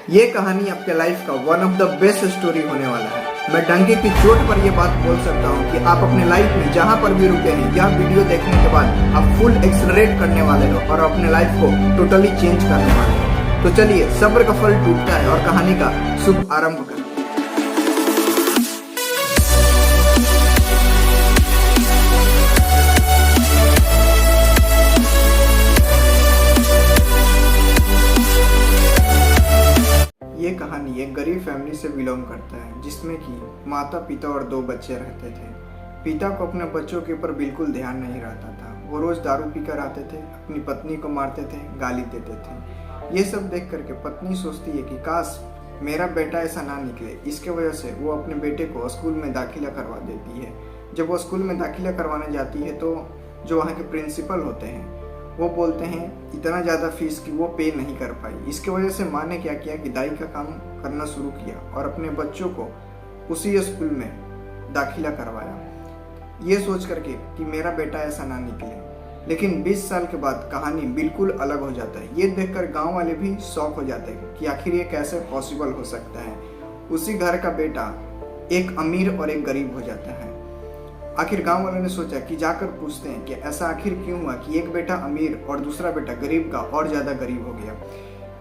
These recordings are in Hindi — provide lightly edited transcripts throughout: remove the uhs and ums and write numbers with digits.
ये कहानी आपके लाइफ का one of the best story होने वाला है। मैं डंके की चोट पर यह बात बोल सकता हूँ कि आप अपने लाइफ में जहाँ पर भी रुके हैं, यह वीडियो देखने के बाद आप फुल एक्सलरेट करने वाले हो और अपने लाइफ को टोटली चेंज करने वाले हो। तो चलिए, सब्र का फल टूटता है और कहानी का शुभ आरंभ करते हैं। ये कहानी एक गरीब फैमिली से बिलोंग करता है, जिसमें कि माता पिता और 2 बच्चे रहते थे। पिता को अपने बच्चों के ऊपर बिल्कुल ध्यान नहीं रहता था। वो रोज दारू पीकर आते थे, अपनी पत्नी को मारते थे, गाली देते थे। ये सब देख करके पत्नी सोचती है कि काश मेरा बेटा ऐसा ना निकले। इसके वजह से वो अपने बेटे को स्कूल में दाखिला करवा देती है। जब वो स्कूल में दाखिला करवाने जाती है तो जो वहाँ के प्रिंसिपल होते हैं वो बोलते हैं इतना ज़्यादा फीस कि वो पे नहीं कर पाई। इसके वजह से माँ ने क्या किया कि दाई का काम करना शुरू किया और अपने बच्चों को उसी स्कूल में दाखिला करवाया, ये सोच करके कि मेरा बेटा ऐसा ना निकले। लेकिन 20 साल के बाद कहानी बिल्कुल अलग हो जाता है। ये देखकर गांव वाले भी शॉक हो जाते हैं कि आखिर ये कैसे पॉसिबल हो सकता है। उसी घर का बेटा एक अमीर और एक गरीब हो जाता है। आखिर गांव वालों ने सोचा कि जाकर पूछते हैं कि ऐसा आखिर क्यों हुआ कि एक बेटा अमीर और दूसरा बेटा गरीब का और ज़्यादा गरीब हो गया।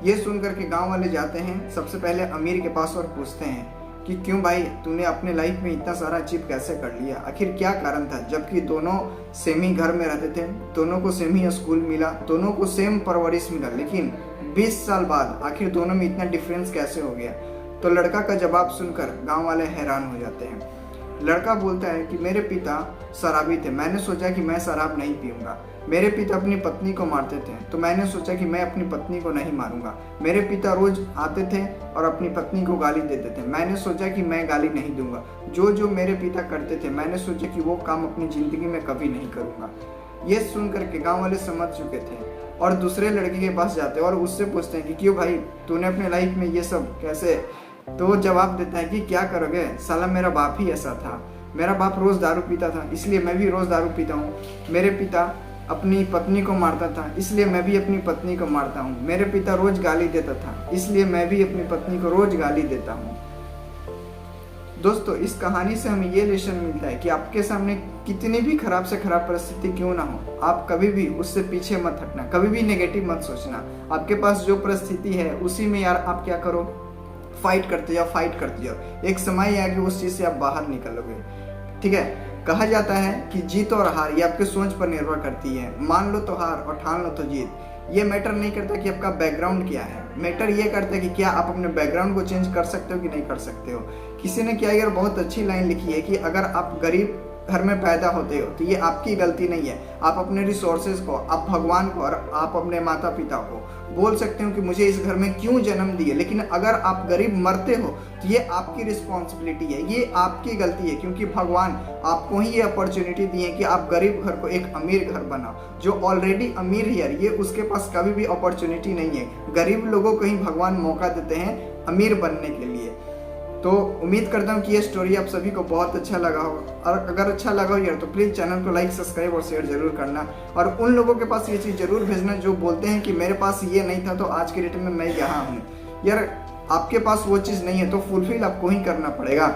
ये सुन करके गांव वाले जाते हैं सबसे पहले अमीर के पास और पूछते हैं कि क्यों भाई, तूने अपने लाइफ में इतना सारा अचीव कैसे कर लिया, आखिर क्या कारण था। जबकि दोनों सेम ही घर में रहते थे, दोनों को सेम ही स्कूल मिला, दोनों को सेम परवरिश मिला, लेकिन 20 साल बाद आखिर दोनों में इतना डिफरेंस कैसे हो गया। तो लड़का का जवाब सुनकर गाँव वाले हैरान हो जाते हैं। लड़का बोलता है कि मेरे पिता शराबी थे, मैंने सोचा कि मैं शराब नहीं पीऊंगा। मेरे पिता अपनी पत्नी को मारते थे तो मैंने सोचा कि मैं अपनी पत्नी को नहीं मारूंगा। मेरे पिता रोज आते थे और अपनी पत्नी को गाली देते थे, मैंने सोचा कि मैं गाली नहीं दूंगा। जो जो मेरे पिता करते थे मैंने सोचा कि वो काम अपनी ज़िंदगी में कभी नहीं करूँगा। ये सुन करके गाँव वाले समझ चुके थे और दूसरे लड़के के पास जाते और उससे पूछते हैं कि क्यों भाई, तूने अपने लाइफ में ये सब कैसे। तो वो जवाब देता है कि क्या करोगे, साला मेरा बाप ही ऐसा था। मेरा बाप रोज़ दारू पीता था, इसलिए मैं भी रोज़ दारू पीता हूँ। मेरे पिता अपनी पत्नी को मारता था, इसलिए मैं भी अपनी पत्नी को मारता हूँ। मेरे पिता रोज़ गाली देता था, इसलिए मैं भी अपनी पत्नी को रोज़ गाली देता हूँ। दोस्तों, इस कहानी से हमें ये लेसन मिलता है कि आपके सामने कितनी भी खराब से खराब परिस्थिति क्यों ना हो, आप कभी भी उससे पीछे मत हटना, कभी भी नेगेटिव मत सोचना। आपके पास जो परिस्थिति है उसी में यार आप क्या करो, फाइट करते जाओ। एक समय आएगा उस चीज़ से आप बाहर निकलोगे। ठीक है, कहा जाता है कि जीत और हार ये आपके सोच पर निर्भर करती है। मान लो तो हार और ठान लो तो जीत। ये मैटर नहीं करता कि आपका बैकग्राउंड क्या है, मैटर ये करता है कि क्या आप अपने बैकग्राउंड को चेंज कर सकते हो कि नहीं कर सकते हो। किसी ने क्या यार बहुत अच्छी लाइन लिखी है कि अगर आप गरीब घर में पैदा होते हो तो ये आपकी गलती नहीं है। आप अपने रिसोर्सेज को, आप भगवान को और आप अपने माता पिता को बोल सकते हो कि मुझे इस घर में क्यों जन्म दिए, लेकिन अगर आप गरीब मरते हो तो ये आपकी रिस्पॉन्सिबिलिटी है, ये आपकी गलती है, क्योंकि भगवान आपको ही ये अपॉर्चुनिटी दी है कि आप गरीब घर को एक अमीर घर बनाओ। जो ऑलरेडी अमीर है ये उसके पास कभी भी अपॉर्चुनिटी नहीं है। गरीब लोगों को ही भगवान मौका देते हैं अमीर बनने के लिए। तो उम्मीद करता हूँ कि ये स्टोरी आप सभी को बहुत अच्छा लगा होगा, और अगर अच्छा लगा हो यार तो प्लीज़ चैनल को लाइक, सब्सक्राइब और शेयर जरूर करना। और उन लोगों के पास ये चीज़ जरूर भेजना जो बोलते हैं कि मेरे पास ये नहीं था तो आज के डेट में मैं यहाँ हूँ। यार आपके पास वो चीज़ नहीं है तो फुलफिल आपको ही करना पड़ेगा।